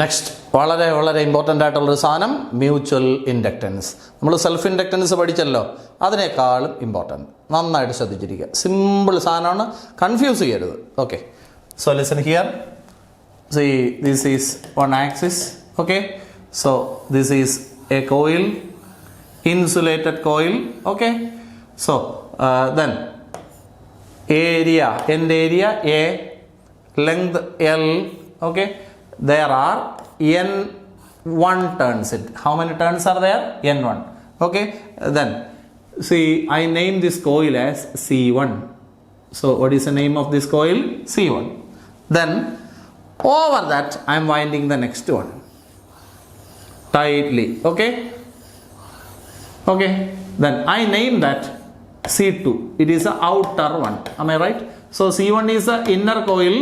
Next വളരെ വളരെ important ആയിട്ടുള്ളൊരു സാധനം മ്യൂച്വൽ ഇൻഡക്റ്റൻസ്. നമ്മൾ സെൽഫ് ഇൻഡക്റ്റൻസ് പഠിച്ചല്ലോ, അതിനേക്കാളും ഇമ്പോർട്ടൻറ്റ്. നന്നായിട്ട് ശ്രദ്ധിച്ചിരിക്കുക. സിമ്പിൾ സാധനമാണ്, കൺഫ്യൂസ് ചെയ്യരുത്. Okay, so listen here. See, this is one axis. Okay, so this is a coil, insulated coil. Okay, so then area, end area A, length L. Okay, there are N1 turns it. How many turns are there? N1. Okay, then see, I name this coil as C1. So what is the name of this coil? C1. Then over that I am winding the next one tightly. Okay, then I name that C2. It is the outer one. Am I right? So C1 is the inner coil,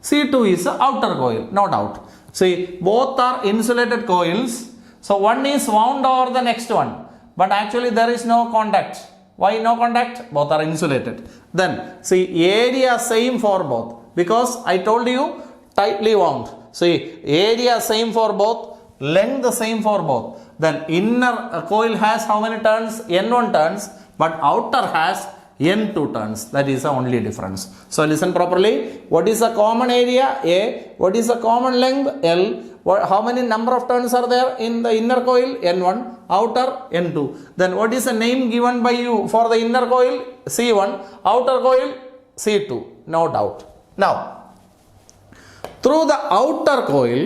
C2 is the outer coil. No doubt. See, both are insulated coils. So one is wound over the next one, but actually there is no contact. Why no contact? Both are insulated. Then see, area same for both, because I told you tightly wound. See, area same for both, length same for both. Then inner coil has how many turns? N1 turns, but outer has N2 turns. That is the only difference. So listen properly. What is the common area? A. What is the common length? L. How many number of turns are there in the inner coil? N1. Outer N2. Then what is the name given by you for the inner coil? C1. Outer coil C2. No doubt. Now, through the outer coil,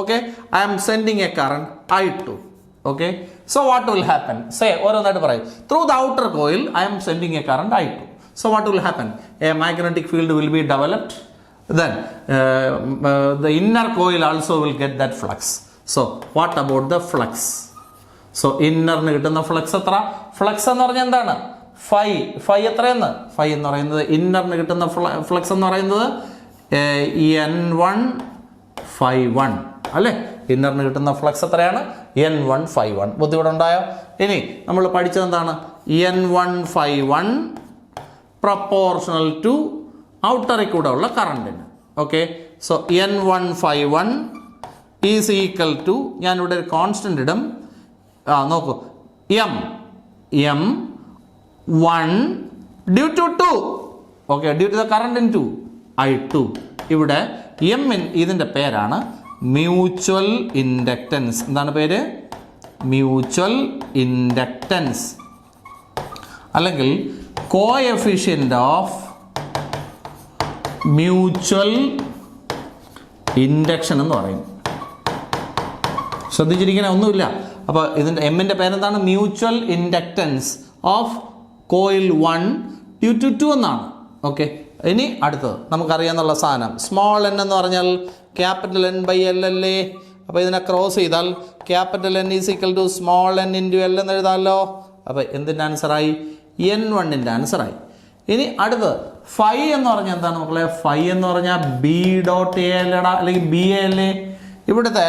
okay, I am sending a current I2. Okay, so what will happen? Say, through the outer coil I am sending a current I2. So what will happen? A magnetic field will be developed. Then the inner coil also will get that flux. So what about the flux? So inner കിട്ടുന്ന flux എത്ര? Flux എന്ന് പറഞ്ഞാൽ എന്താണ്? Phi എത്രയെന്ന്? Phi എന്ന് പറയുന്നത് ഇന്നറിന് കിട്ടുന്ന flux എന്ന് പറയുന്നത് N1 Phi1 അല്ലേ? ഇന്നറിന് കിട്ടുന്ന ഫ്ലക്സ് എത്രയാണ്? N1 Phi1. ബുദ്ധിമുട്ടുണ്ടായോ? ഇനി നമ്മൾ പഠിച്ചത് എന്താണ്? N1 Phi1 പ്രൊപ്പോർഷണൽ ടു ഔട്ടറിൽ കൂടെ ഉള്ള കറണ്ടിന്. Okay, so N1 Phi1 is equal to, ഞാനിവിടെ ഒരു കോൺസ്റ്റന്റ് ഇടും. നോക്കൂ, M1 due to 2. Okay, due to the current in 2, I2. ഇവിടെ M ഇതിൻ്റെ പേരാണ് മ്യൂച്വൽ ഇൻഡക്റ്റൻസ്. എന്താണ് പേര്? മ്യൂച്വൽ ഇൻഡക്റ്റൻസ്, അല്ലെങ്കിൽ കോഎഫിഷ്യന്റ് ഓഫ് മ്യൂച്വൽ ഇൻഡക്ഷൻ എന്ന് പറയും. ശ്രദ്ധിച്ചിരിക്കണേ, ഒന്നുമില്ല. അപ്പോൾ ഇതിൻ്റെ എമ്മിൻ്റെ പേരെന്താണ്? Mutual inductance of coil 1 due to 2 എന്നാണ്. ഓക്കെ, ഇനി അടുത്തത് നമുക്കറിയാന്നുള്ള സാധനം സ്മോൾ എൻ എന്ന് പറഞ്ഞാൽ ക്യാപിറ്റൽ എൻ ബൈ എൽ അല്ലേ? അപ്പോൾ ഇതിനെ ക്രോസ് ചെയ്താൽ capital N is equal to small N into L എന്ന് എഴുതാമല്ലോ. അപ്പോൾ എന്തിൻ്റെ ആൻസറായി? N1ൻ്റെ ആൻസറായി. ഇനി അടുത്തത് ഫൈ എന്ന് പറഞ്ഞാൽ എന്താണ് മക്കളെ? ഫൈ എന്ന് പറഞ്ഞാൽ ബി ഡോട്ട് എ അല്ലടാ, അല്ലെങ്കിൽ ബി എ അല്ലേ? ഇവിടുത്തെ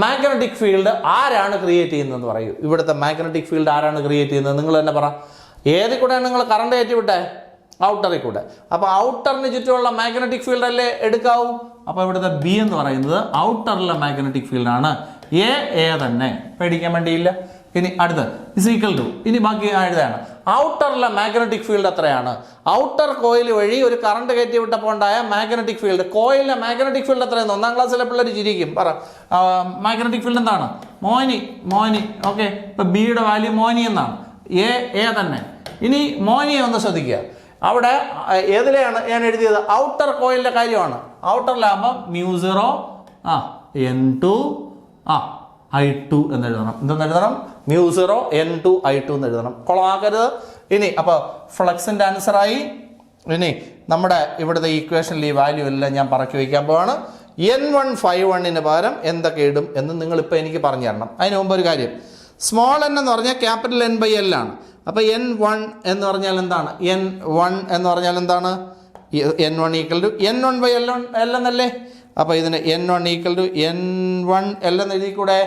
മാഗ്നറ്റിക് ഫീൽഡ് ആരാണ് ക്രിയേറ്റ് ചെയ്യുന്നതെന്ന് പറയൂ. ഇവിടുത്തെ മാഗ്നറ്റിക് ഫീൽഡ് ആരാണ് ക്രിയേറ്റ് ചെയ്യുന്നത്? നിങ്ങൾ തന്നെ പറ. ഏതിൽ കൂടെയാണ് നിങ്ങൾ കറണ്ട് കയറ്റി വിട്ടേ? ഔട്ടറിൽ കൂടെ. അപ്പോൾ ഔട്ടറിന് ചുറ്റുമുള്ള മാഗ്നറ്റിക് ഫീൽഡ് അല്ലേ എടുക്കാവൂ. അപ്പോൾ ഇവിടുത്തെ ബി എന്ന് പറയുന്നത് ഔട്ടറിലെ മാഗ്നറ്റിക് ഫീൽഡാണ്. എ തന്നെ, പേടിക്കാൻ വേണ്ടിയില്ല. ഇനി അടുത്ത് ഇസ് ഈക്വൽ ടു, ഇനി ബാക്കി എഴുതാണ് ഔട്ടറിലെ മാഗ്നറ്റിക് ഫീൽഡ് എത്രയാണ്? ഔട്ടർ കോയിൽ വഴി ഒരു കറണ്ട് കയറ്റി വിട്ടപ്പോൾ ഉണ്ടായ മാഗ്നറ്റിക് ഫീൽഡ്, കോയിലിലെ മാഗ്നറ്റിക് ഫീൽഡ് എത്രയാണ്? 1ാം ക്ലാസ്സിലെ പിള്ളേർ ചിരിക്കും. പറ, മാഗ്നറ്റിക് ഫീൽഡ് എന്താണ്? മോനി. ഓക്കെ, ഇപ്പം ബിയുടെ വാല്യൂ മോനി എന്നാണ്. എ തന്നെ. ഇനി മോനിയെ ഒന്ന് ശ്രദ്ധിക്കുക. അവിടെ ഏതിലെയാണ് ഞാൻ എഴുതിയത്? ഔട്ടർ കോയിലിൻ്റെ കാര്യമാണ്. ഔട്ടറിലാകുമ്പോൾ μ0 N2 I2 എന്ന് എഴുതണം. എന്തെന്ന് എഴുതണം? μ0 N2 I2 എന്ന് എഴുതണം. കുളമാക്കരുത്. ഇനി അപ്പോൾ ഫ്ലക്സിൻ്റെ ആൻസറായി. ഇനി നമ്മുടെ ഇവിടുത്തെ ഈക്വേഷനിൽ ഈ വാല്യൂ എല്ലാം ഞാൻ പറക്കി വയ്ക്കാൻ പോവാണ്. N1 Phi1 പകരം എന്തൊക്കെ ഇടും എന്ന് നിങ്ങളിപ്പോൾ എനിക്ക് പറഞ്ഞു തരണം. അതിന് മുമ്പ് ഒരു കാര്യം, സ്മോൾ എൻ എന്ന് പറഞ്ഞാൽ ക്യാപിറ്റൽ എൻ ബൈ എൽ ആണ്. അപ്പോൾ N1 എന്ന് പറഞ്ഞാൽ എന്താണ്? N1 എന്ന് പറഞ്ഞാൽ എന്താണ്? N1 equal to N1 by L എന്നല്ലേ? അപ്പോൾ ഇതിന് N1 equal to N1 L എന്ന് എഴുതിക്കൂടെ?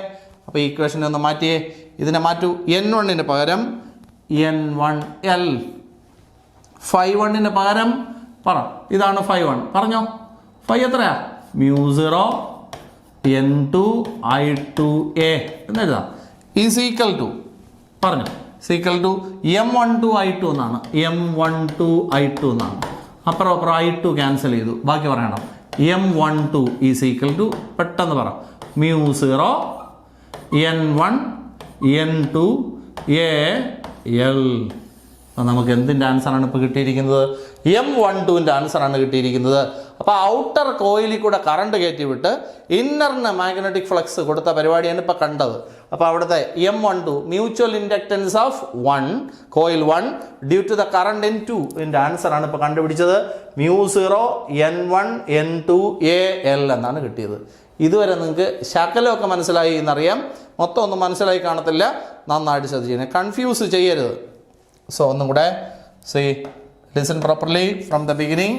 അപ്പോൾ ഈക്വേഷനെ ഒന്ന് മാറ്റിയേ, ഇതിനെ മാറ്റൂ. N1 പകരം N1L, Phi1 പകരം പറ, ഇതാണ് Phi1. പറഞ്ഞോ, Phi എത്രയാ? mu0 n2 I2 a എന്ന് എഴുതാം ഈസ് ഈക്വൽ ടു പറഞ്ഞു ഈക്വൽ ടു m12 I2 എന്നാണ് m12 I2 എന്നാണ്. അപ്പുറം അപ്പുറം I2 ക്യാൻസൽ ചെയ്തു, ബാക്കി പറയണം m12 ഈസ് ഈക്വൽ ടു പെട്ടെന്ന് പറ mu0 n1 n2 a l. അപ്പം നമുക്ക് എന്തിൻ്റെ ആൻസറാണ് ഇപ്പോൾ കിട്ടിയിരിക്കുന്നത്? m12ൻ്റെ ആൻസറാണ് കിട്ടിയിരിക്കുന്നത്. അപ്പോൾ ഔട്ടർ കോയിലിൽ കൂടെ കറണ്ട് കയറ്റി വിട്ട് ഇന്നറിന് മാഗ്നറ്റിക് ഫ്ലക്സ് കൊടുത്ത പരിപാടിയാണ് ഇപ്പോൾ കണ്ടത്. അപ്പോൾ അവിടുത്തെ m12 mutual inductance of 1 coil 1 due to the current in 2 ഇതിൻ്റെ ആൻസറാണ് ഇപ്പോൾ കണ്ടുപിടിച്ചത്. mu0 n1 n2 a l എന്നാണ് കിട്ടിയത്. ഇതുവരെ നിങ്ങൾക്ക് ശകലമൊക്കെ മനസ്സിലായി എന്നറിയാം, മൊത്തം ഒന്നും മനസ്സിലായി കാണത്തില്ല. നന്നായിട്ട് ശ്രദ്ധിക്കണം, കൺഫ്യൂസ് ചെയ്യരുത്. സോ ഒന്നും കൂടെ listen properly from the beginning.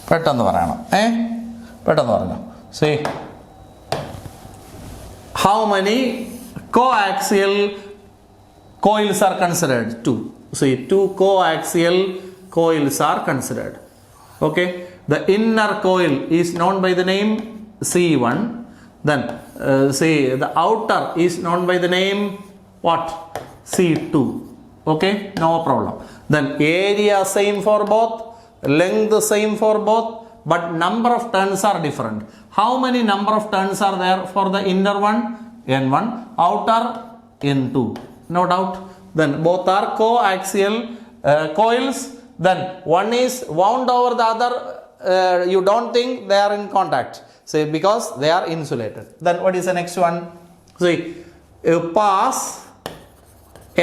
പെട്ടെന്ന് പറയണം, പെട്ടെന്ന് പറഞ്ഞു. How many coaxial coils are considered? 2. Two coaxial coils are considered. Okay, the inner coil is known by the name C1. Then the outer is known by the name what? C2. Okay, no problem. Then area same for both, length same for both, but number of turns are different. How many number of turns are there for the inner one? N1, outer N2. No doubt. Then both are coaxial coils. Then one is wound over the other. You don't think they are in contact, because they are insulated. Then what is the next one? You pass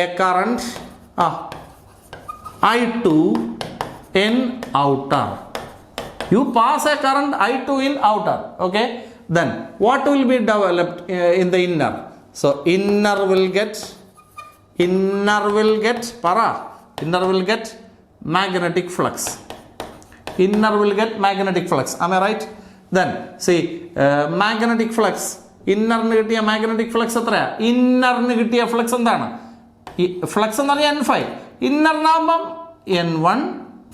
a current I2 in outer. You pass a current I2 in outer. Okay, then what will be developed in the inner? So inner will get magnetic flux. Inner will get magnetic flux. Am I right? Then magnetic flux. Inner ന് കിട്ടിയ magnetic flux എത്രയാ? Inner ന് കിട്ടിയ flux എന്താണ്? Flux എന്ന് പറഞ്ഞാൽ N5. ഇന്നറിനാകുമ്പം N1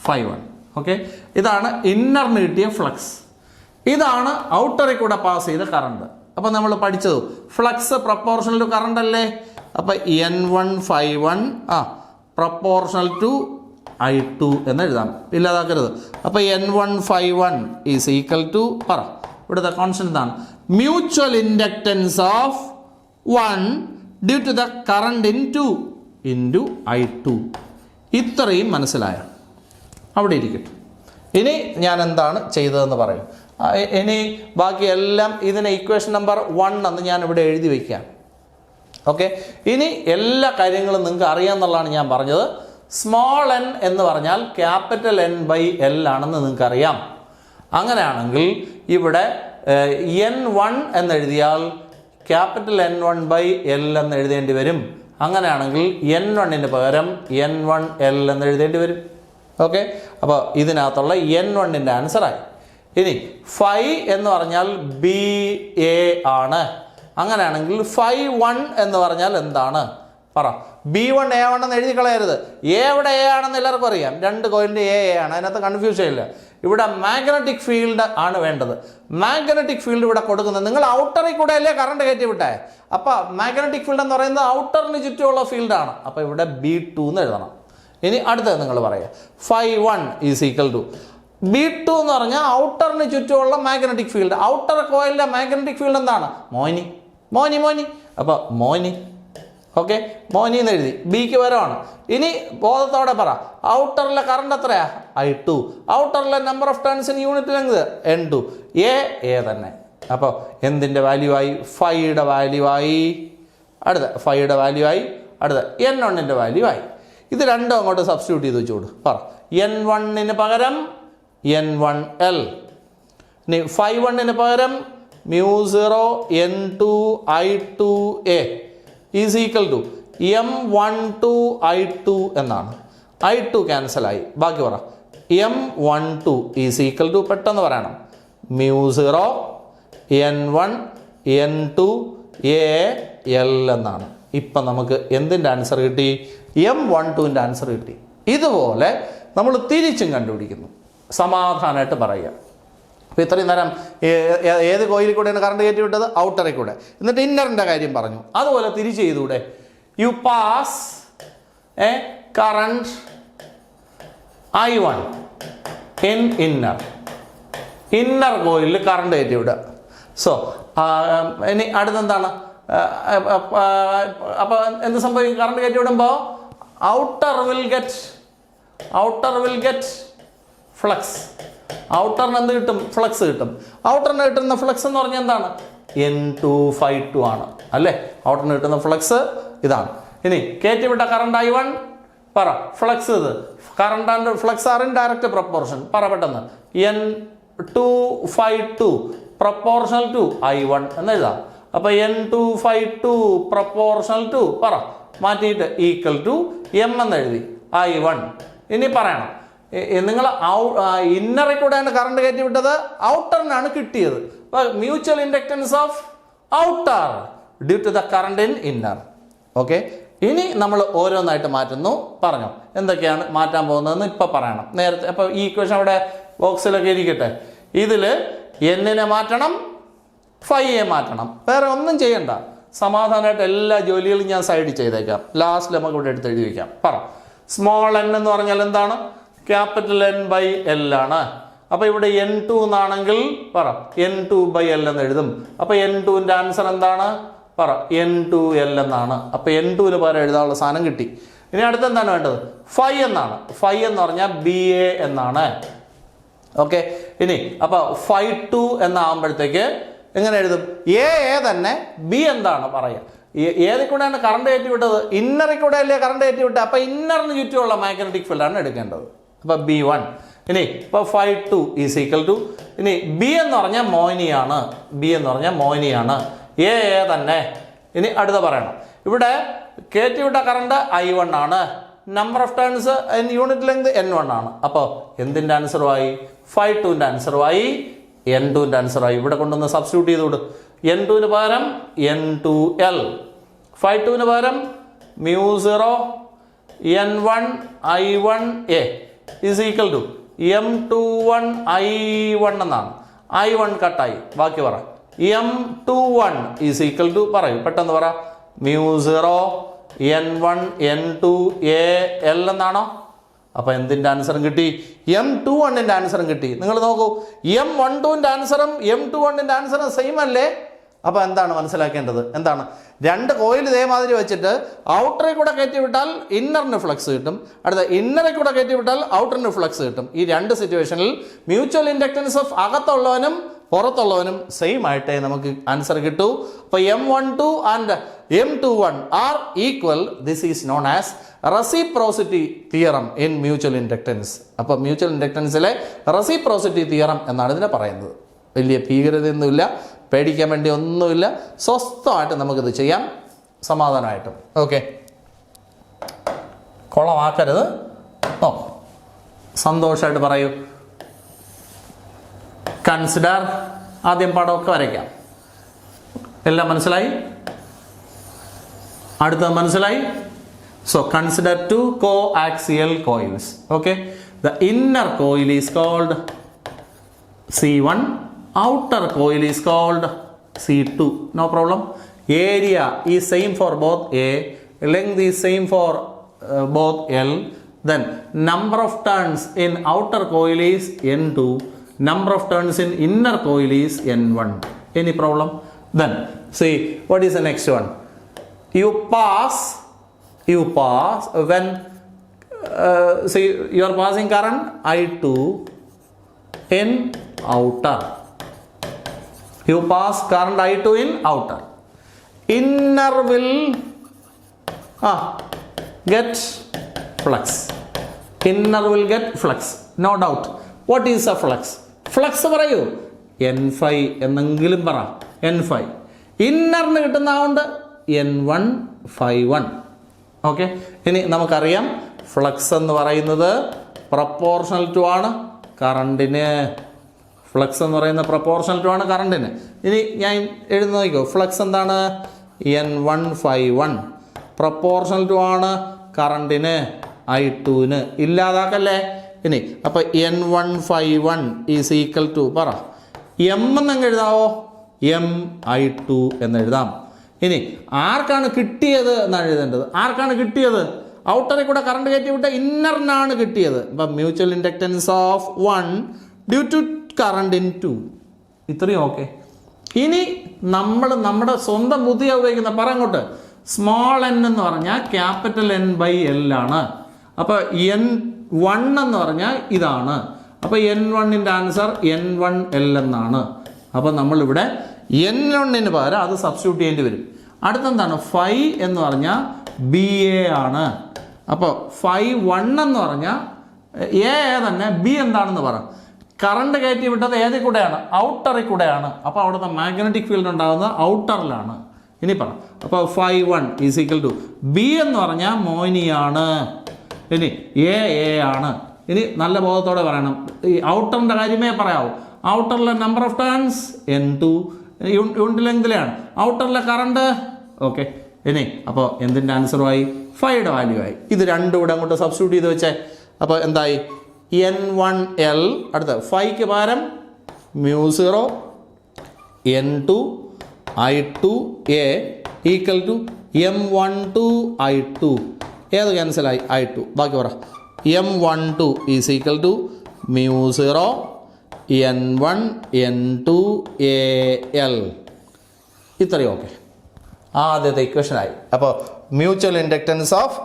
∅1. Okay, ഇതാണ് ഇന്നറിന് കിട്ടിയ ഫ്ലക്സ്. ഇതാണ് ഔട്ടറിൽ കൂടെ പാസ് ചെയ്ത കറണ്ട്. അപ്പം നമ്മൾ പഠിച്ചത് ഫ്ലക്സ് പ്രപ്പോർഷണൽ ടു കറണ്ട് അല്ലേ? അപ്പം N1 ∅1 പ്രപ്പോർഷണൽ ടു I2 എന്ന് എഴുതാം, ഇല്ലാതാക്കരുത്. അപ്പോൾ N1 ∅1 ഈസ് ഈക്വൽ ടു പറ ഇവിടുത്തെ കോൺസ്റ്റന്റ് എന്താണ്? Mutual inductance of 1 due to the current in 2 into I2. ഇത്രയും മനസ്സിലായോ? അവിടെ ഇരിക്കട്ടെ. ഇനി ഞാൻ എന്താണ് ചെയ്തതെന്ന് പറയും. ഇനി ബാക്കിയെല്ലാം ഇതിനെ ഇക്വേഷൻ നമ്പർ 1 എന്ന് ഞാൻ ഇവിടെ എഴുതി വയ്ക്കാം. ഓക്കെ, ഇനി എല്ലാ കാര്യങ്ങളും നിങ്ങൾക്ക് അറിയാമെന്നുള്ളതാണ് ഞാൻ പറഞ്ഞത്. സ്മോൾ n എന്ന് പറഞ്ഞാൽ ക്യാപിറ്റൽ N/L ആണെന്ന് നിങ്ങൾക്കറിയാം. അങ്ങനെയാണെങ്കിൽ ഇവിടെ N1 എന്നെഴുതിയാൽ ക്യാപിറ്റൽ N1/L എന്ന് എഴുതേണ്ടി വരും. അങ്ങനെയാണെങ്കിൽ N1ന് പകരം N1L എന്ന് എഴുതേണ്ടി വരും. ഓക്കെ, അപ്പോൾ ഇതിനകത്തുള്ള N1ൻ്റെ ആൻസറായി. ഇനി ഫൈ എന്ന് പറഞ്ഞാൽ BA ആണ്. അങ്ങനെയാണെങ്കിൽ ∅1 എന്ന് പറഞ്ഞാൽ എന്താണ്? പറ. B1 A1 എന്ന് എഴുതി കളയരുത്. എവിടെ A ആണെന്ന് എല്ലാവർക്കും അറിയാം. രണ്ട് കോയിലിൻ്റെ A ആണ്, അതിനകത്ത് കൺഫ്യൂഷൻ ഇല്ല. ഇവിടെ മാഗ്നറ്റിക് ഫീൽഡ് ആണ് വേണ്ടത്. മാഗ്നറ്റിക് ഫീൽഡ് ഇവിടെ കൊടുക്കുന്നത് നിങ്ങൾ ഔട്ടറിൽ കൂടെ അല്ലേ കറണ്ട് കയറ്റി വിട്ടേ. അപ്പോൾ മാഗ്നറ്റിക് ഫീൽഡ് എന്ന് പറയുന്നത് ഔട്ടറിന് ചുറ്റുമുള്ള ഫീൽഡാണ്. അപ്പോൾ ഇവിടെ B2 എന്ന് എഴുതണം. ഇനി അടുത്തത് നിങ്ങൾ പറയുക ∅1 ഈസ് ഈക്വൽ ടു B2 എന്ന് പറഞ്ഞാൽ ഔട്ടറിന് ചുറ്റുമുള്ള മാഗ്നറ്റിക് ഫീൽഡ്. ഔട്ടർ കോയിലിൻ്റെ മാഗ്നറ്റിക് ഫീൽഡ് എന്താണ്? മോനി. അപ്പോൾ മോനി. ഓക്കെ, മോനി എന്ന് എഴുതി. ബിക്ക് പകരമാണ്. ഇനി ബോധത്തോടെ പറ, ഔട്ടറിലെ കറണ്ട് എത്രയാ? I2. ഔട്ടറിലെ number of turns in unit length N2. A തന്നെ. അപ്പോൾ എന്തിൻ്റെ വാല്യൂ ആയി? ഫൈയുടെ വാല്യൂ ആയി. ഫൈയുടെ വാല്യൂ ആയി. അടുത്ത N1ൻ്റെ വാല്യൂ ആയി. ഇത് രണ്ടും അങ്ങോട്ട് സബ്സ്റ്റിറ്റ്യൂട്ട് ചെയ്ത് വെച്ചോട്. പറ N1ന് പകരം N1L. ഇനി ∅1ന് പകരം mu0 N2 I2A is equal to M12 I2 എന്നാണ്. I2 ക്യാൻസലായി. ബാക്കി പറ M12 ഈസ് ഈക്വൽ ടു പെട്ടെന്ന് പറയണം mu0 N1 N2 AL എന്നാണ്. ഇപ്പം നമുക്ക് എന്തിൻ്റെ ആൻസർ കിട്ടി? M12ൻ്റെ ആൻസർ കിട്ടി. ഇതുപോലെ നമ്മൾ തിരിച്ചും കണ്ടുപിടിക്കുന്നു. സമാധാനമായിട്ട് പറയുക. അപ്പോൾ ഇത്രയും നേരം ഏത് കോയിലിൽ കൂടെയാണ് കറണ്ട് കയറ്റി വിട്ടത്? ഔട്ടറിൽ കൂടെ. എന്നിട്ട് ഇന്നറിൻ്റെ കാര്യം പറഞ്ഞു. അതുപോലെ തിരിച്ച് ചെയ്തൂടെ? You pass a current I1 in inner കോയിലിൽ കറണ്ട് കയറ്റി വിടുക. സോ ഇനി അടുത്തെന്താണ്? അപ്പോൾ എന്ത് സംഭവിക്കും? കറണ്ട് കയറ്റി വിടുമ്പോൾ ഔട്ടർ വിൽ ഗെറ്റ് ഫ്ലക്സ്. ഔട്ടറിന് എന്ത് കിട്ടും? ഫ്ലക്സ് കിട്ടും. ഔട്ടറിന് കിട്ടുന്ന ഫ്ലക്സ് എന്ന് പറഞ്ഞാൽ എന്താണ്? N252 ആണ് അല്ലേ? ഔട്ടറിന് കിട്ടുന്ന ഫ്ലക്സ് ഇതാണ്. ഇനി കയറ്റിവിട്ട കറണ്ട് I1 പറ. ഫ്ലക്സ് ഇത് current and flux are in direct proportion. പറ പെട്ടെന്ന്. N252 പ്രൊപ്പോർഷണൽ ടു I1 എന്ന് എഴുതാം. അപ്പോൾ N252 പ്രൊപ്പോർഷണൽ ടു പറ മാറ്റിയിട്ട് ഈക്വൽ ടു M എന്ന് എഴുതി I1. ഇനി പറയണം, നിങ്ങൾ ഇന്നറിൽ കൂടെയാണ് കറണ്ട് കയറ്റി വിട്ടത്, ഔട്ടറിനാണ് കിട്ടിയത്. Mutual inductance of outer due to the current in inner. Okay, ഇനി നമ്മൾ ഓരോന്നായിട്ട് മാറ്റുന്നു. പറഞ്ഞു എന്തൊക്കെയാണ് മാറ്റാൻ പോകുന്നതെന്ന് ഇപ്പം പറയണം. നേരത്തെ അപ്പോൾ ഈ ഇക്വേഷൻ അവിടെ ബോക്സിലൊക്കെ ഇരിക്കട്ടെ. ഇതിൽ എന്നിനെ മാറ്റണം, ഫൈയെ മാറ്റണം. വേറെ ഒന്നും ചെയ്യണ്ട. സമാധാനമായിട്ട് എല്ലാ ജോലികളും ഞാൻ സൈഡിൽ ചെയ്തേക്കാം. ലാസ്റ്റ് നമുക്ക് ഇവിടെ എടുത്ത് എഴുതി വയ്ക്കാം. പറ. സ്മോൾ n എന്ന് പറഞ്ഞാൽ എന്താണ്? ക്യാപിറ്റൽ N/L ആണ്. അപ്പോൾ ഇവിടെ N2 എന്നാണെങ്കിൽ പറ N2/L എന്ന് എഴുതും. അപ്പോൾ N2ൻ്റെ ആൻസർ എന്താണ്? പറ N2L എന്നാണ്. അപ്പോൾ N2ന് പകരം എഴുതാനുള്ള സാധനം കിട്ടി. ഇനി അടുത്ത് എന്താണ് വേണ്ടത്? ഫൈ എന്നാണ്. ഫൈ എന്ന് പറഞ്ഞാൽ BA എന്നാണ്. ഓക്കെ, ഇനി അപ്പോൾ φ2 എന്നാകുമ്പോഴത്തേക്ക് എങ്ങനെ എഴുതും? എ തന്നെ, ബി എന്താണ് പറയുക? ഏതിൽ കൂടെയാണ് കറണ്ട് കയറ്റി വിട്ടത്? ഇന്നറിൽ കൂടെ അല്ലേ കറണ്ട് കയറ്റി വിട്ടത്. അപ്പോൾ ഇന്നറിന് ചുറ്റുമുള്ള മാഗ്നറ്റിക് ഫീൽഡാണ് എടുക്കേണ്ടത്. അപ്പോൾ B1. ഇനി ഇപ്പോൾ φ2 ഈസ് ഈക്വൽ ടു, ഇനി ബി എന്ന് പറഞ്ഞാൽ മോയിനിയാണ്. ബി എന്ന് പറഞ്ഞാൽ മോയിനിയാണ്. എ തന്നെ. ഇനി അടുത്ത പറയണം. ഇവിടെ കയറ്റി വിട്ട കറണ്ട് I1 ആണ്. Number of turns in unit length N1 ആണ്. അപ്പോൾ എന്തിൻ്റെ ആൻസറുമായി? φ2ൻ്റെ ആൻസറുമായി, N2ൻ്റെ ആൻസറായി. ഇവിടെ കൊണ്ടൊന്ന് സബ്സ്റ്റിറ്റ്യൂട്ട് ചെയ്ത് വിടും. N2ന് പകരം N2L, φ2ന് പകരം μ0 N1 I1A is equal to M21 I1 എന്നാണ്. I1 കട്ടായി. ബാക്കി പറ. M21 ഈസ് ഈക്വൽ ടു പറയൂ പെട്ടെന്ന് പറ. μ0 N1 N2AL എന്നാണോ? അപ്പോൾ എന്തിൻ്റെ ആൻസറും കിട്ടി? M21ൻ്റെ ആൻസറും കിട്ടി. നിങ്ങൾ നോക്കൂ, M12ൻ്റെ ആൻസറും M21ൻ്റെ ആൻസറും സെയിം അല്ലേ? അപ്പോൾ എന്താണ് മനസ്സിലാക്കേണ്ടത്? എന്താണ്? രണ്ട് കോയിൽ ഇതേമാതിരി വെച്ചിട്ട് ഔട്ടറിൽ കൂടെ കയറ്റി വിട്ടാൽ ഇന്നറിന് ഫ്ലക്സ് കിട്ടും, അടുത്ത ഇന്നറിൽ കൂടെ കയറ്റി വിട്ടാൽ ഔട്ടറിന് ഫ്ലക്സ് കിട്ടും. ഈ രണ്ട് സിറ്റുവേഷനിൽ മ്യൂച്വൽ ഇൻഡക്റ്റൻസ് ഓഫ് അകത്തുള്ളവനും പുറത്തുള്ളവനും സെയിം ആയിട്ടേ നമുക്ക് ആൻസർ കിട്ടൂ. അപ്പോൾ M12 and M21 are equal. This is known as reciprocity theorem in mutual inductance. അപ്പോൾ മ്യൂച്വൽ ഇൻഡക്റ്റൻസിലെ റെസിപ്രോസിറ്റി തിയറം എന്നാണ് ഇതിനെ പറയുന്നത്. വലിയ ഭീകരതയൊന്നുമില്ല, പേടിക്കാൻ വേണ്ടി ഒന്നുമില്ല. സ്വസ്ഥമായിട്ട് നമുക്കിത് ചെയ്യാം, സമാധാനമായിട്ടും. ഓക്കെ, കുളമാക്കരുത്. സന്തോഷമായിട്ട് പറയൂ. കൺസിഡർ. ആദ്യം പടമൊക്കെ വരയ്ക്കാം. എല്ലാം മനസ്സിലായി? അടുത്തത് മനസ്സിലായി? So consider two coaxial coils. Okay, the inner coil is called C1, outer coil is called C2. No problem. Area is same for both A, length is same for both L. Then number of turns in outer coil is N2, number of turns in inner coil is N1. Any problem? Then see what is the next one. You pass when see you are passing current I2 in outer. You pass current I2 in outer. Inner will get flux. Inner will get flux. No doubt. What is a flux? Flux പറയൂ. N5 എന്നെങ്കിലും പറ. N5. ഇന്നറിന് കിട്ടുന്നതുകൊണ്ട് N1/1. Okay, ഇനി നമുക്കറിയാം flux എന്ന് പറയുന്നത് proportional to ആണ് കറണ്ടിന്. Flux എന്ന് പറയുന്ന പ്രപ്പോർഷണൽ ടു ആണ് കറണ്ടിന്. ഇനി ഞാൻ എഴുതി നോക്കിക്കോ. ഫ്ലക്സ് എന്താണ്? N1/1. പ്രപ്പോർഷണൽ ടു ആണ് കറണ്ടിന്, I2ന്. ഇല്ലാതാക്കല്ലേ. ഇനി അപ്പോൾ N1/1 ഈസ് ഈക്വൽ ടു പറ എം എന്നങ്ങ് എഴുതാവോ? Mi2 എന്ന് എഴുതാം. ഇനി ആർക്കാണ് കിട്ടിയത് എന്നാണ് എഴുതേണ്ടത്. ആർക്കാണ് കിട്ടിയത്? ഔട്ടറിൽ കൂടെ കറണ്ട് കയറ്റി വിട്ട ഇന്നറിനാണ് കിട്ടിയത്. അപ്പം mutual inductance of 1 due to current in 2. ഇത്രയും ഓക്കെ. ഇനി നമ്മൾ നമ്മുടെ സ്വന്തം ബുദ്ധിയെ ഉപയോഗിക്കുന്ന പറങ്ങോട്ട്. സ്മോൾ എൻ എന്ന് പറഞ്ഞാൽ ക്യാപിറ്റൽ N/L ആണ്. അപ്പോൾ N1 എന്ന് പറഞ്ഞാൽ ഇതാണ്. അപ്പോൾ N1ൻ്റെ ആൻസർ N1L എന്നാണ്. അപ്പോൾ നമ്മളിവിടെ N1ന് പകരം അത് സബ്സ്റ്റിറ്റ്യൂട്ട് ചെയ്യേണ്ടി വരും. അടുത്തെന്താണ്? ഫൈ എന്ന് പറഞ്ഞാൽ BA ആണ്. അപ്പോൾ ഫൈ 1 എന്ന് പറഞ്ഞാൽ എ തന്നെ, ബി എന്താണെന്ന് പറ. കറണ്ട് കയറ്റി വിട്ടത് ഏതിൽ കൂടെയാണ്? ഔട്ടറിൽ കൂടെയാണ്. അപ്പോൾ അവിടുത്തെ മാഗ്നറ്റിക് ഫീൽഡ് ഉണ്ടാകുന്നത് ഔട്ടറിലാണ്. ഇനി പറ. അപ്പോൾ phi 1 is equal to B എന്ന് പറഞ്ഞാൽ മോയിനിയാണ്. ഇനി എ ആണ്. ഇനി നല്ല ബോധത്തോടെ പറയണം. ഈ ഔട്ടറിൻ്റെ കാര്യമേ പറയാവൂ. ഔട്ടറിലെ number of turns N2, unit ലെങ്തിലാണ്. ഔട്ടറിലെ കറണ്ട് ഓക്കെ. ഇനി അപ്പോൾ എന്തിൻ്റെ ആൻസറുമായി? ഫൈയുടെ വാല്യൂ ആയി. ഇത് രണ്ടും ഇവിടെ അങ്ങോട്ട് സബ്സ്റ്റിറ്റ്യൂട്ട് ചെയ്ത് വെച്ചേ. അപ്പോൾ എന്തായി? N1L. അടുത്ത ഫൈക്ക് പകരം μ0 N2 I2A equal to M12 I2. ഏത് ക്യാൻസലായി? I2. ബാക്കി പറ. M12 is equal to μ0 N1 N2 AL. ഇത്രയും ഓക്കെ. ആദ്യത്തെ ഇക്വേഷനായി. അപ്പോൾ mutual inductance of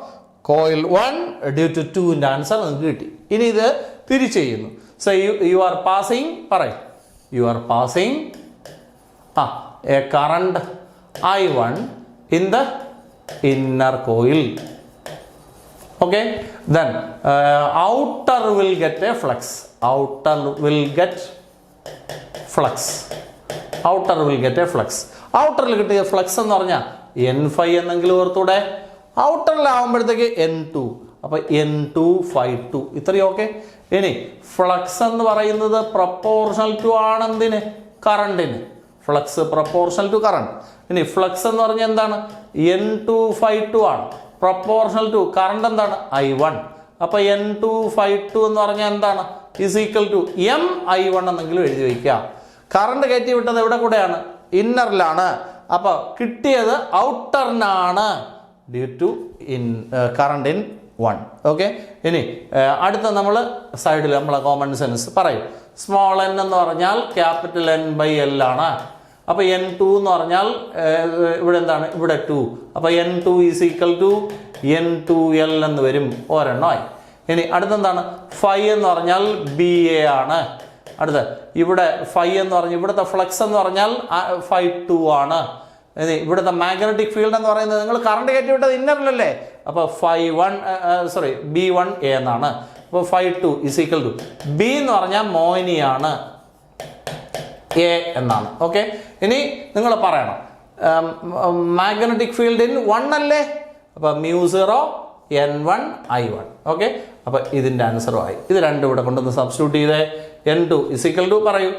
coil 1 due to 2ൻ്റെ ആൻസർ നിങ്ങൾക്ക് കിട്ടി. ഇനി ഇത് തിരിച്ച് ചെയ്യുന്നു. സോ യു ആർ പാസിങ്, പറയും, you are passing a current I1 in the inner coil. Okay, then outer will get a flux. Outer will get flux. Outer will get a flux. Outer will get a flux എന്ന് പറഞ്ഞാൽ N5 എന്നെങ്കിലും ഓർത്തൂടെ. ഔട്ടറിലാവുമ്പോഴത്തേക്ക് N2. അപ്പോൾ N2 φ2. ഇത്രയും okay. ഇനി flux എന്ന് പറയുന്നത് proportional to ആണെന്തിന്? കറണ്ടിന്. Flux proportional to current. ഇനി ഫ്ലക്സ് എന്ന് പറഞ്ഞാൽ എന്താണ്? N2 φ2 ആണ്. പ്രപ്പോർഷണൽ ടു കറണ്ട് എന്താണ്? I1. അപ്പോൾ N2 φ2 എന്ന് പറഞ്ഞാൽ എന്താണ്? ഈസ് ഈക്വൽ ടു Mi1 എന്നെങ്കിലും എഴുതി വയ്ക്കുക. കറണ്ട് കയറ്റി വിട്ടത് എവിടെ കൂടെയാണ്? ഇന്നറിലാണ്. അപ്പോൾ കിട്ടിയത് ഔട്ടറിനാണ് due to current in 1. Okay. ഇനി അടുത്ത നമ്മൾ സൈഡിൽ നമ്മളെ കോമൺ സെൻസ് പറയും. സ്മോൾ n എന്ന് പറഞ്ഞാൽ ക്യാപിറ്റൽ N/L ആണ്. അപ്പോൾ N2 എന്ന് പറഞ്ഞാൽ ഇവിടെ എന്താണ്? ഇവിടെ 2. അപ്പോൾ N2 is equal to N2L എന്ന് വരും. ഒരെണ്ണമായി. ഇനി അടുത്തെന്താണ്? ഫൈ എന്ന് പറഞ്ഞാൽ BA ആണ്. അടുത്ത ഇവിടെ ഫൈ എന്ന് പറഞ്ഞാൽ ഇവിടുത്തെ ഫ്ലക്സ് എന്ന് പറഞ്ഞാൽ φ2 ആണ്. ഇനി ഇവിടുത്തെ മാഗ്നറ്റിക് ഫീൽഡ് എന്ന് പറയുന്നത് നിങ്ങൾ കറണ്ട് കയറ്റി വിട്ടത് ഇന്നറിലല്ലേ. അപ്പോൾ B1A എന്നാണ്. അപ്പോൾ φ2 ഈസ് ഈക്വൽ ടു B എന്ന് പറഞ്ഞാൽ മോയിനിയാണ്, A എന്നാണ്. ഓക്കെ. ഇനി നിങ്ങൾ പറയണം മാഗ്നറ്റിക് ഫീൽഡ് ഇൻ 1 അല്ലേ. അപ്പോൾ μ0 N1 I1. ഓക്കെ. അപ്പോൾ ഇതിൻ്റെ ആൻസറും ആയി. ഇത് രണ്ടും ഇവിടെ കൊണ്ടുവന്ന് സബ്സ്റ്റിറ്റ്യൂട്ട് ചെയ്തേ. N2 ഈസ് ഈക്വൽ ടു പറയൂ.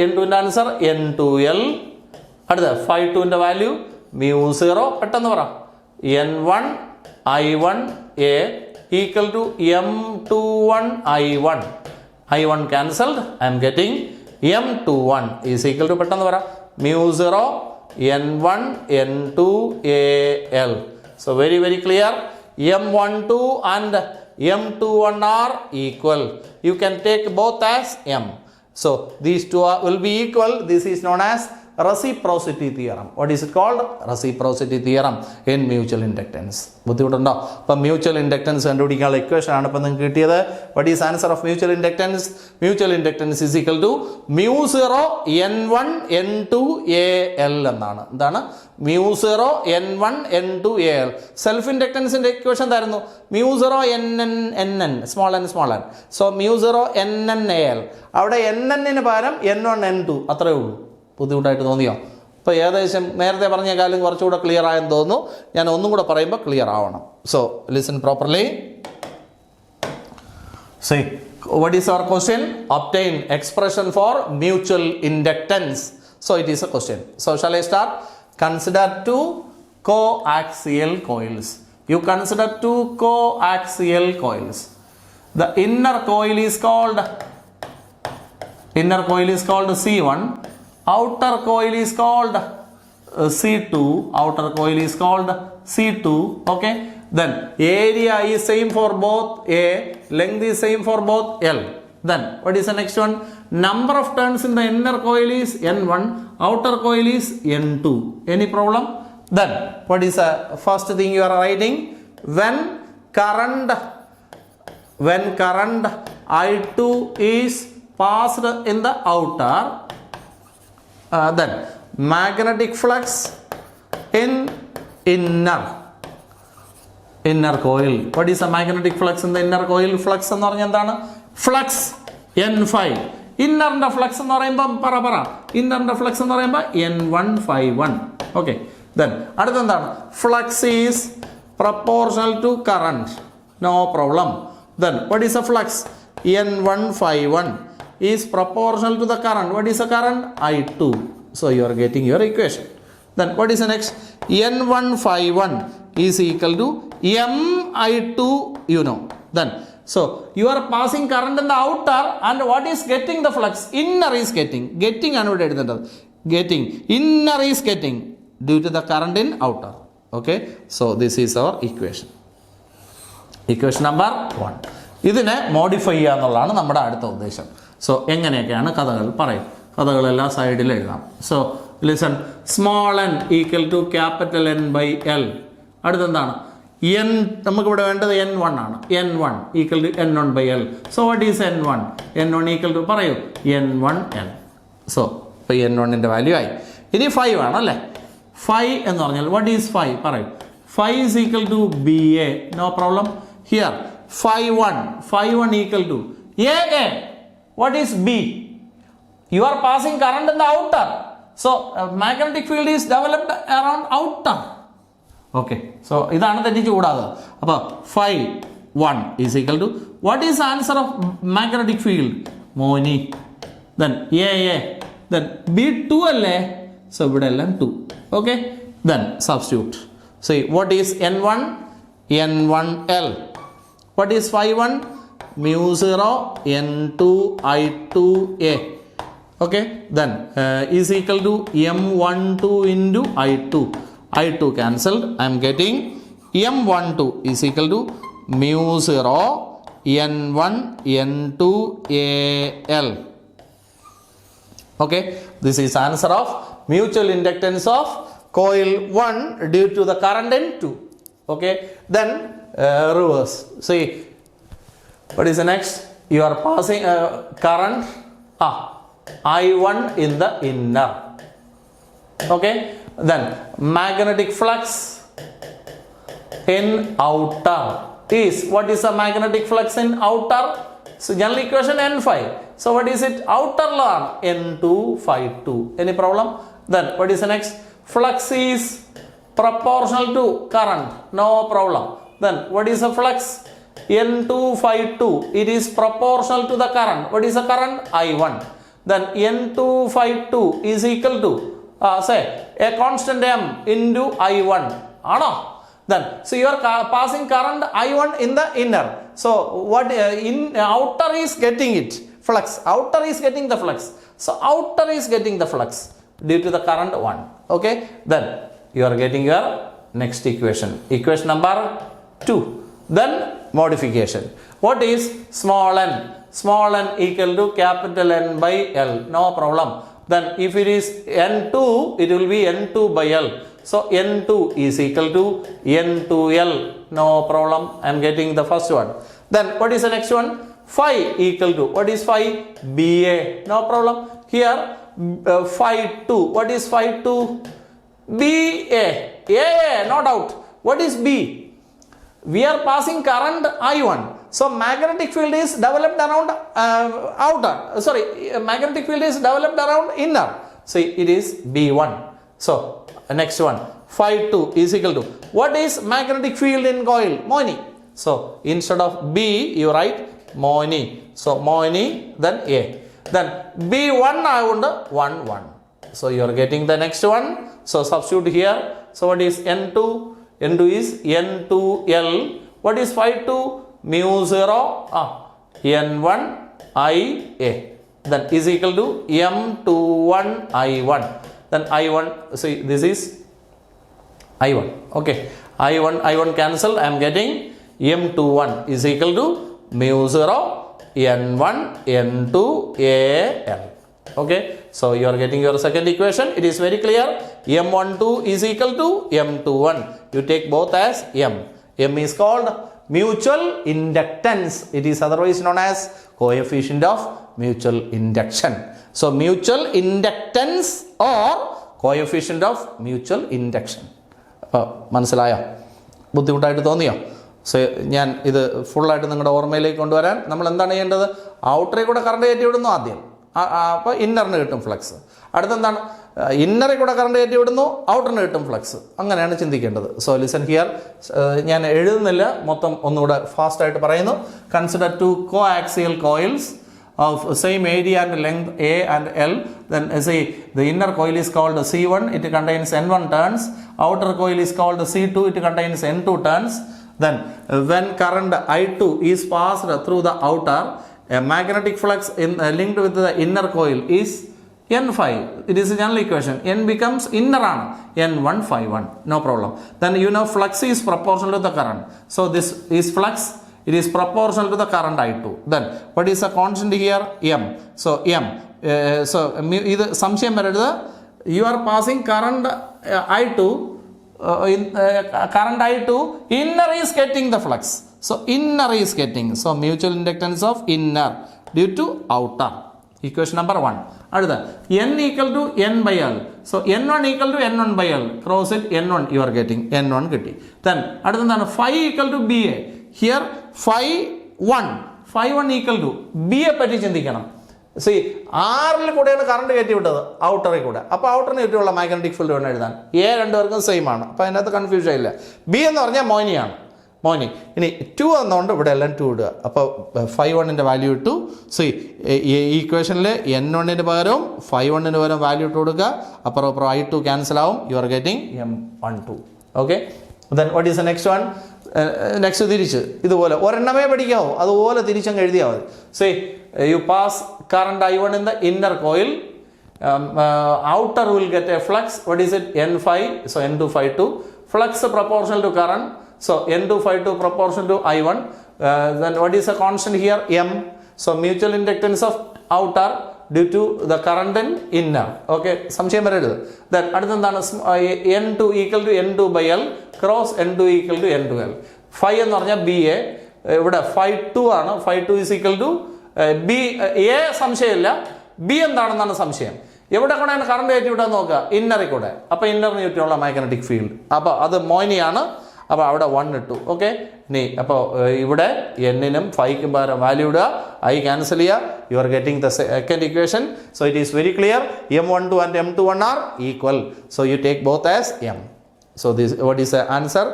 N2ൻ്റെ ആൻസർ N2L. അടുത്ത φ2ൻ്റെ വാല്യൂ μ0 പെട്ടെന്ന് പറ N1 I1A equal to M21 I1. I1 cancelled. I am getting M21 is equal to പെട്ടെന്ന് പറ μ0 N1 N2 AL. So very clear. M12 and M21 are equal. You can take both as M. So these two will be equal. This is known as reciprocity theorem. What is it called? Reciprocity theorem in mutual inductance. ബുദ്ധിമുട്ടുണ്ടോ? അപ്പം mutual inductance കണ്ടുപിടിക്കാനുള്ള equation ആണ് ഇപ്പം നിങ്ങൾക്ക് കിട്ടിയത്. What is answer of mutual inductance? Mutual inductance is equal to μ0 N1 N2 AL എന്നാണ്. എന്താണ്? μ0 N1 N2 AL. Self ഇൻഡക്റ്റൻസിൻ്റെ equation എന്തായിരുന്നു? μ0 NN small n. So μ0 NNAL. അവിടെ NN പകരം N1 N2 അത്രയേ ഉള്ളൂ. ബുദ്ധിമുട്ടായിട്ട് തോന്നിയോ? അപ്പോൾ ഏകദേശം നേരത്തെ പറഞ്ഞ കാര്യം കുറച്ചുകൂടെ ക്ലിയർ ആയെന്ന് തോന്നുന്നു. ഞാൻ ഒന്നും കൂടെ പറയുമ്പോൾ ക്ലിയർ ആവണം. So listen properly. See, what is our question? Obtain expression for mutual inductance. So it is a question. So shall I start? Consider two coaxial coils. You consider two coaxial coils. The inner coil is called Inner coil is called C1. Outer coil is called C2. Outer coil is called C2. Okay. Then area is same for both A. Length is same for both L. Then what is the next one? Number of turns in the inner coil is N1. Outer coil is N2. Any problem? Then what is the first thing you are writing? When current I2 is passed in the outer, then magnetic flux in inner coil. What is the magnetic flux in the inner coil? Flux എന്ന് പറഞ്ഞാൽ എന്താണ്? Flux N5. ഇന്നറിന്റെ flux എന്ന് പറയുമ്പോൾ ഇന്നറിന്റെ flux എന്ന് പറയുമ്പോൾ N151. Okay. Then അടുത്ത എന്താണ്? Flux is proportional to current. No problem. Then what is a flux? N151 is proportional to the current. What is the current? I2. So you are getting your equation. Then what is the next? N151 is equal to MI2, you know. Then so you are passing current in the outer, and what is getting the flux? Inner is getting ആണ് ഇവിടെ എഴുതേണ്ടത്. Inner is getting due to the current in outer. Okay. So this is our equation. Equation number 1. ഇതിനെ modify ചെയ്യുക എന്നുള്ളതാണ് നമ്മുടെ അടുത്ത ഉദ്ദേശം. So എങ്ങനെയൊക്കെയാണ് കഥകൾ പറയും? കഥകളെല്ലാം സൈഡിൽ എഴുതാം. So listen. Small n equal to capital N by L. അടുത്തെന്താണ്? N നമുക്കിവിടെ വേണ്ടത് N1 ആണ്. N1 equal to N1 by L. So what is N1? N1 equal to പറയൂ N1L. സോ ഇപ്പോൾ N1ൻ്റെ വാല്യൂ ആയി. ഇനി 5 ആണ് അല്ലേ? 5 എന്ന് പറഞ്ഞാൽ വാട്ട് ഈസ് 5? പറയൂ. 5 is equal to BA. No problem. Here 5 1 equal to AA. What is B? You are passing current in the outer. So magnetic field is developed around outer. Okay. So ഇതാണ് തെറ്റിച്ച് കൂടാതെ. അപ്പോൾ 5 1 is equal to what is the answer of magnetic field? Moni. Then AA. Then B2 അല്ലേ? So ഇവിടെ എല്ലാം 2. Okay. Then substitute. See what is N1? N1L. What is 5 1? Mu 0 N2 I2A. Okay. Then is equal to M12 into I2. I2 cancelled. I am getting M12 is equal to mu 0 N1 N2 AL. Okay. This is answer of mutual inductance of coil 1 due to the current in 2. Okay. Then reverse. See, what is the next? You are passing current I1 in the inner. Okay. Then magnetic flux in outer is, what is the magnetic flux in outer? So general equation N5. So what is it? Outer law N252. Any problem? Then what is the next? Flux is proportional to current. No problem. Then what is the flux? N252. It is proportional to the current. What is the current? I1. Then N252 is equal to say a constant M into I1. Then so you are passing current I1 in the inner. So what in outer is getting it? Flux. Outer is getting the flux. So outer is getting the flux due to the current 1. Okay. Then you are getting your next equation. Equation number 2. Then modification. What is small n? Small n equal to capital N by L. No problem. Then if it is N2, it will be N2 by L. So N2 is equal to N2L. No problem. I am getting the first one. Then what is the next one? Phi equal to, what is phi? BA. No problem. Here phi 2. What is phi 2? BA. Yeah, no doubt. What is B? We are passing current I1. So magnetic field is developed around magnetic field is developed around inner. See, it is B1. So next one, phi 2 is equal to, what is magnetic field in coil? Moni. So instead of B, you write Moni. So Moni, then A. Then B1 I want 1 1. So you are getting the next one. So substitute here. So what is N2? N2 is N2L. What is phi 2? Mu 0 N1 IA. then is equal to M21 I1. Then I1, see this is I1. Okay, I1 cancel. I am getting M21 is equal to mu 0 N1 N2 AL. Okay, so you are getting your second equation. It is very clear. M12 is equal to M21. You take both as M. M is called mutual inductance. It is otherwise known as coefficient of mutual induction. So mutual inductance or coefficient of mutual induction. മനസ്സിലായോ? ബുദ്ധിമുട്ടായിട്ട് തോന്നിയോ? So ഞാൻ ഇത് ഫുള്ളായിട്ട് നിങ്ങളുടെ ഓർമ്മയിലേക്ക് കൊണ്ടുവരാൻ നമ്മൾ എന്താണ് ചെയ്യേണ്ടത്? ഔട്ടറിൽ കൂടെ കറണ്ട് കയറ്റി വിടുന്നു ആദ്യം, അപ്പോൾ ഇന്നറിന് കിട്ടും ഫ്ലക്സ്. അടുത്തെന്താണ്? ഇന്നറിൽ കൂടെ കറണ്ട് കയറ്റി വിടുന്നു, ഔട്ടറിന് കിട്ടും ഫ്ലക്സ്. അങ്ങനെയാണ് ചിന്തിക്കേണ്ടത്. So listen here. ഞാൻ എഴുതുന്നില്ല, മൊത്തം ഒന്നുകൂടെ ഫാസ്റ്റായിട്ട് പറയുന്നു. Consider two coaxial coils of same area and length A and L. Then say the inner coil is called C1, it contains N1 turns. Outer coil is called C2, it contains N2 turns. Then when current I2 is passed through the outer, a magnetic flux linked with the inner coil is N5. It is a general equation. N becomes inner on N151. No problem. Then you know flux is proportional to the current. So this is flux. It is proportional to the current I2. Then what is the constant here? M. So M. So ഇത് സംശയം വരരുത്. You are passing current I2. Current I2 inner is getting the flux. So inner is getting. So mutual inductance of inner due to outer. Equation number 1. അടുത്ത N equal to N by L. So N1 equal to N1 by L. Cross it N1 you are getting. N1 കിട്ടി. Then അടുത്തെന്താണ്? Phi equal to BA. Here phi 1 equal to B യെ പറ്റി ചിന്തിക്കണം. C ആറിൽ കൂടെയാണ് current കയറ്റി വിട്ടത്, ഔട്ടറിൽ കൂടെ. അപ്പോൾ ഔട്ടറിന് ചുറ്റുമുള്ള മാഗ്നറ്റിക് ഫീൽഡ് വേണം എഴുതാൻ. എ രണ്ടുപേർക്കും സെയിം ആണ്, അപ്പോൾ അതിനകത്ത് കൺഫ്യൂഷൻ ഇല്ല. ബി എന്ന് പറഞ്ഞാൽ മോനിയാണ്, മോനി. ഇനി 2 എന്നുകൊണ്ട് ഇവിടെ എല്ലാം 2 ഇടുക. അപ്പോൾ phi 1ൻ്റെ വാല്യൂ ഇട്ടു. സി ഈ ഇക്വേഷനിൽ N1ന് പകരവും phi 1ന് പകരം വാല്യൂ ഇട്ട് കൊടുക്കുക. അപ്പുറം അപ്പുറം I2 ക്യാൻസൽ ആവും. You are getting M12. Okay, then what is the next one? Next തിരിച്ച് ഇതുപോലെ ഒരെണ്ണമേ പഠിക്കാവൂ, അതുപോലെ തിരിച്ചങ്ങ് എഴുതിയാൽ മതി. Say you pass current I1 in the inner coil, outer will get a flux. What is it? N5. So N252. Flux proportional to current. So N252 proportional to I1. Then what is the constant here? M. So mutual inductance of outer due to the current in inner. Okay, സംശയം വരരുത്. Then അടുത്തെന്താണ്? N2 equal to N2 by L cross N2 equal to N2L. Phi എന്ന് പറഞ്ഞാൽ B A, ഇവിടെ phi 2 ആണ്. phi 2 is equal to B A. സംശയമില്ല, B എന്താണെന്നാണ് സംശയം. എവിടെ കൂടെയാണ് കറണ്ട് കയറ്റി വിടാൻ നോക്കുക? ഇന്നറിൽ കൂടെ. അപ്പോൾ ഇന്നറിന് ചുറ്റുമുള്ള മാഗ്നറ്റിക് ഫീൽഡ്, അപ്പോൾ അത് മോനിയാണ്. അപ്പോൾ അവിടെ 1 ഇട്ടു. ഓക്കെ, ഇനി അപ്പോൾ ഇവിടെ എന്നിനും ഫൈക്കും പകരം വാല്യൂ ഇടുക, ഐ ക്യാൻസൽ ചെയ്യുക. You are getting the second equation. So it is very clear. M12 and M21 are equal. So you take both as M. So this, what is the answer?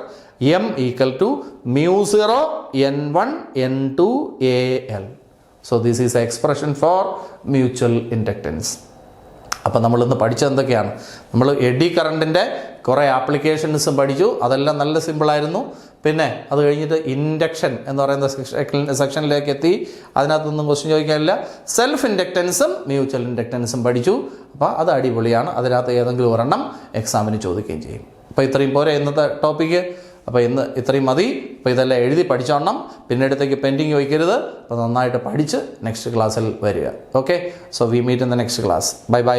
M equal to mu 0 N1 N2 AL. So this is the expression for mutual inductance. അപ്പം നമ്മളിന്ന് പഠിച്ചത് എന്തൊക്കെയാണ്? നമ്മൾ AD കറണ്ടിൻ്റെ കുറേ ആപ്ലിക്കേഷൻസും പഠിച്ചു. അതെല്ലാം നല്ല സിമ്പിളായിരുന്നു. പിന്നെ അത് കഴിഞ്ഞിട്ട് ഇൻഡക്ഷൻ എന്ന് പറയുന്ന സെക്ഷനിലേക്ക് എത്തി. അതിനകത്തൊന്നും ക്വസ്റ്റ്യൻ ചോദിക്കാനില്ല. സെൽഫ് ഇൻഡക്റ്റൻസും മ്യൂച്വൽ ഇൻഡക്റ്റൻസും പഠിച്ചു. അപ്പോൾ അത് അടിപൊളിയാണ്. അതിനകത്ത് ഏതെങ്കിലും ഒരെണ്ണം എക്സാമിന് ചോദിക്കുകയും ചെയ്യും. അപ്പോൾ ഇത്രയും പോരെ ഇന്നത്തെ ടോപ്പിക്ക്. അപ്പോൾ ഇന്ന് ഇത്രയും മതി. അപ്പോൾ ഇതെല്ലാം എഴുതി പഠിച്ചോണം, പിന്നീടത്തേക്ക് പെൻഡിങ് വയ്ക്കരുത്. അപ്പോൾ നന്നായിട്ട് പഠിച്ച് നെക്സ്റ്റ് ക്ലാസ്സിൽ വരിക. Okay, so we meet in the next class. Bye by.